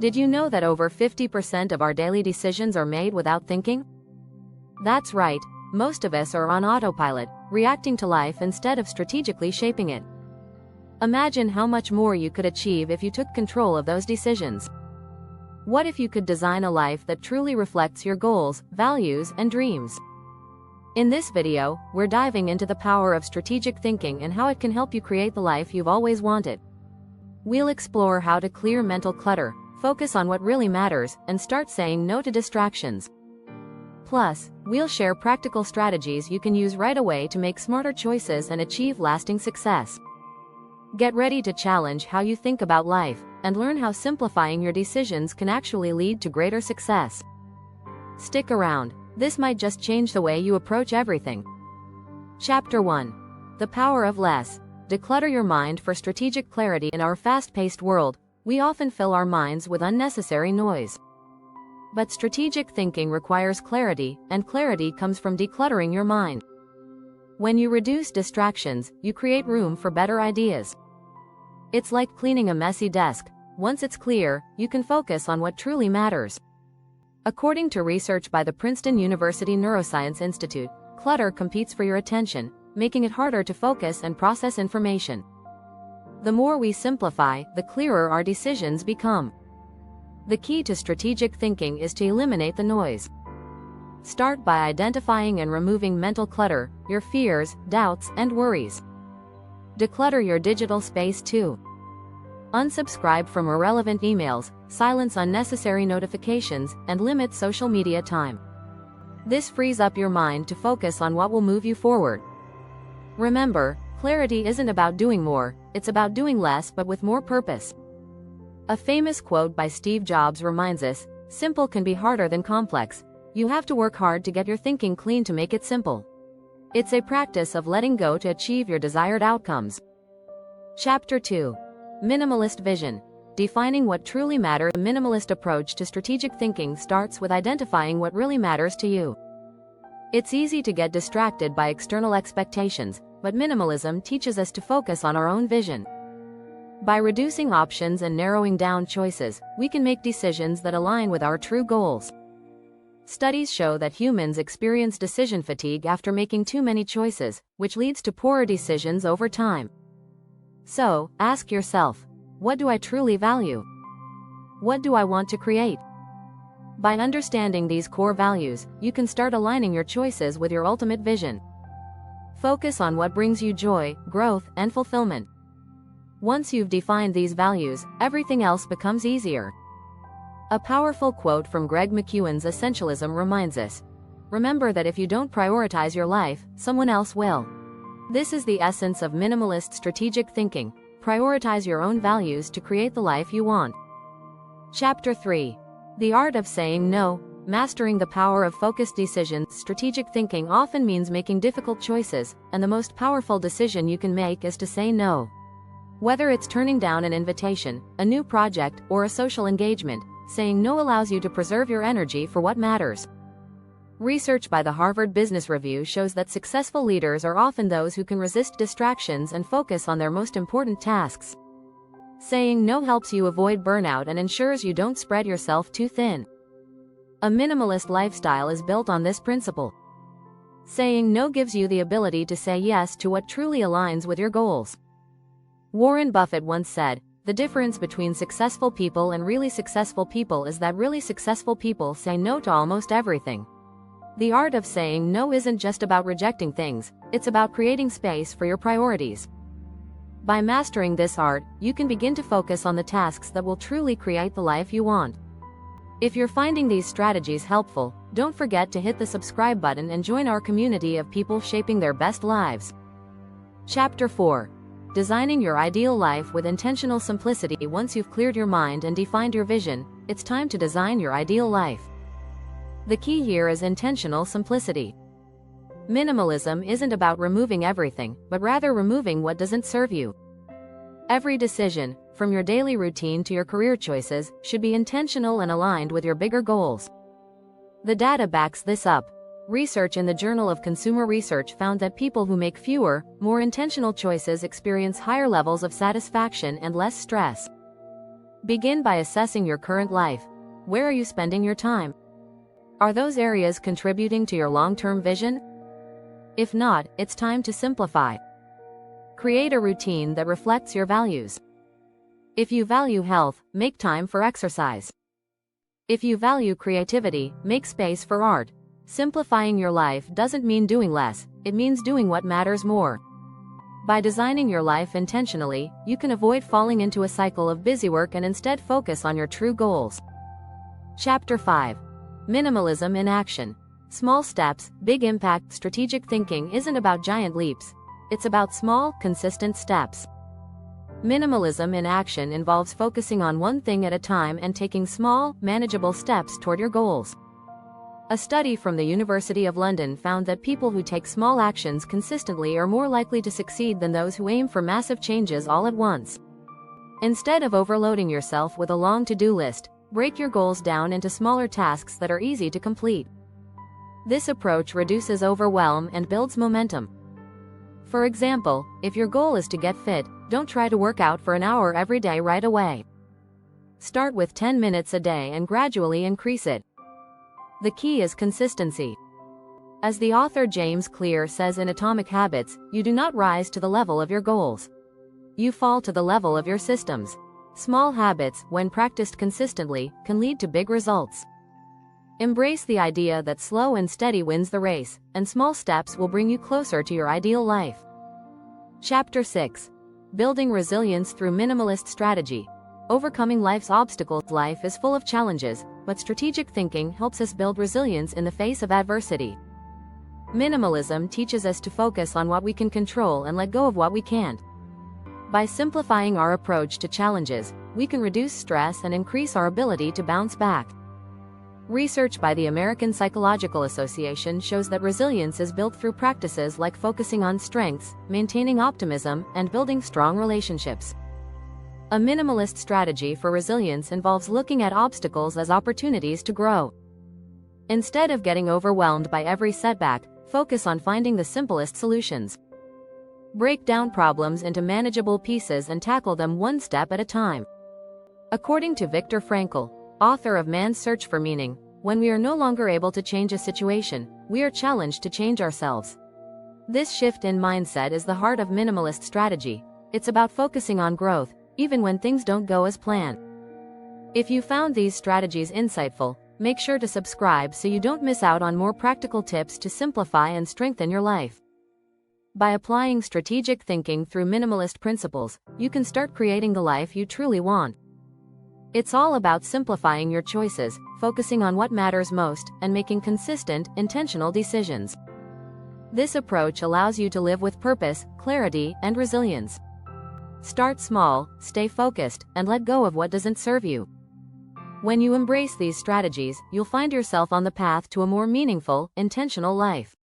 Did you know that over 50% of our daily decisions are made without thinking? That's right, most of us are on autopilot, reacting to life instead of strategically shaping it. Imagine how much more you could achieve if you took control of those decisions. What if you could design a life that truly reflects your goals, values, and dreams? In this video, we're diving into the power of strategic thinking and how it can help you create the life you've always wanted. We'll explore how to clear mental clutter, focus on what really matters, and start saying no to distractions. Plus, we'll share practical strategies you can use right away to make smarter choices and achieve lasting success. Get ready to challenge how you think about life, and learn how simplifying your decisions can actually lead to greater success. Stick around, this might just change the way you approach everything. Chapter 1. The Power of Less. Declutter your mind for strategic clarity. In our fast-paced world, we often fill our minds with unnecessary noise. But strategic thinking requires clarity, and clarity comes from decluttering your mind. When you reduce distractions, you create room for better ideas. It's like cleaning a messy desk. Once it's clear, you can focus on what truly matters. According to research by the Princeton University Neuroscience Institute, clutter competes for your attention, making it harder to focus and process information. The more we simplify, the clearer our decisions become. The key to strategic thinking is to eliminate the noise. Start by identifying and removing mental clutter, your fears, doubts, and worries. Declutter your digital space too. Unsubscribe from irrelevant emails, silence unnecessary notifications, and limit social media time. This frees up your mind to focus on what will move you forward. Remember, clarity isn't about doing more, it's about doing less but with more purpose. A famous quote by Steve Jobs reminds us, "Simple can be harder than complex. You have to work hard to get your thinking clean to make it simple." It's a practice of letting go to achieve your desired outcomes. Chapter 2. Minimalist Vision. Defining what truly matters. A minimalist approach to strategic thinking starts with identifying what really matters to you. It's easy to get distracted by external expectations, but minimalism teaches us to focus on our own vision. By reducing options and narrowing down choices, we can make decisions that align with our true goals. Studies show that humans experience decision fatigue after making too many choices, which leads to poorer decisions over time. So, ask yourself, what do I truly value? What do I want to create? By understanding these core values, you can start aligning your choices with your ultimate vision. Focus on what brings you joy, growth, and fulfillment. Once you've defined these values, everything else becomes easier. A powerful quote from Greg McKeown's Essentialism reminds us, "Remember that if you don't prioritize your life, someone else will." This is the essence of minimalist strategic thinking. Prioritize your own values to create the life you want. Chapter 3. The Art of Saying No. Mastering the power of focused decisions. Strategic thinking often means making difficult choices, and the most powerful decision you can make is to say no. Whether it's turning down an invitation, a new project, or a social engagement, saying no allows you to preserve your energy for what matters. Research by the Harvard Business Review shows that successful leaders are often those who can resist distractions and focus on their most important tasks. Saying no helps you avoid burnout and ensures you don't spread yourself too thin. A minimalist lifestyle is built on this principle. Saying no gives you the ability to say yes to what truly aligns with your goals. Warren Buffett once said, "The difference between successful people and really successful people is that really successful people say no to almost everything." The art of saying no isn't just about rejecting things, it's about creating space for your priorities. By mastering this art, you can begin to focus on the tasks that will truly create the life you want. If you're finding these strategies helpful, don't forget to hit the subscribe button and join our community of people shaping their best lives. Chapter 4. Designing your ideal life with intentional simplicity. Once you've cleared your mind and defined your vision, it's time to design your ideal life. The key here is intentional simplicity. Minimalism isn't about removing everything, but rather removing what doesn't serve you. Every decision, from your daily routine to your career choices, should be intentional and aligned with your bigger goals. The data backs this up. Research in the Journal of Consumer Research found that people who make fewer, more intentional choices experience higher levels of satisfaction and less stress. Begin by assessing your current life. Where are you spending your time? Are those areas contributing to your long-term vision? If not, it's time to simplify. Create a routine that reflects your values. If you value health, make time for exercise. If you value creativity, make space for art. Simplifying your life doesn't mean doing less, it means doing what matters more. By designing your life intentionally, you can avoid falling into a cycle of busywork and instead focus on your true goals. Chapter 5. Minimalism in Action. Small steps, big impact. Strategic thinking isn't about giant leaps. It's about small, consistent steps. Minimalism in action involves focusing on one thing at a time and taking small, manageable steps toward your goals. A study from the University of London found that people who take small actions consistently are more likely to succeed than those who aim for massive changes all at once. Instead of overloading yourself with a long to-do list, break your goals down into smaller tasks that are easy to complete. This approach reduces overwhelm and builds momentum. For example, if your goal is to get fit, don't try to work out for an hour every day right away. Start with 10 minutes a day and gradually increase it. The key is consistency. As the author James Clear says in Atomic Habits, you do not rise to the level of your goals. You fall to the level of your systems. Small habits, when practiced consistently, can lead to big results. Embrace the idea that slow and steady wins the race, and small steps will bring you closer to your ideal life. Chapter 6. Building Resilience Through Minimalist Strategy. Overcoming life's obstacles. Life is full of challenges, but strategic thinking helps us build resilience in the face of adversity. Minimalism teaches us to focus on what we can control and let go of what we can't. By simplifying our approach to challenges, we can reduce stress and increase our ability to bounce back. Research by the American Psychological Association shows that resilience is built through practices like focusing on strengths, maintaining optimism, and building strong relationships. A minimalist strategy for resilience involves looking at obstacles as opportunities to grow. Instead of getting overwhelmed by every setback, focus on finding the simplest solutions. Break down problems into manageable pieces and tackle them one step at a time. According to Viktor Frankl, author of Man's Search for Meaning, when we are no longer able to change a situation, we are challenged to change ourselves. This shift in mindset is the heart of minimalist strategy. It's about focusing on growth, even when things don't go as planned. If you found these strategies insightful, make sure to subscribe so you don't miss out on more practical tips to simplify and strengthen your life. By applying strategic thinking through minimalist principles, you can start creating the life you truly want. It's all about simplifying your choices, focusing on what matters most, and making consistent, intentional decisions. This approach allows you to live with purpose, clarity, and resilience. Start small, stay focused, and let go of what doesn't serve you. When you embrace these strategies, you'll find yourself on the path to a more meaningful, intentional life.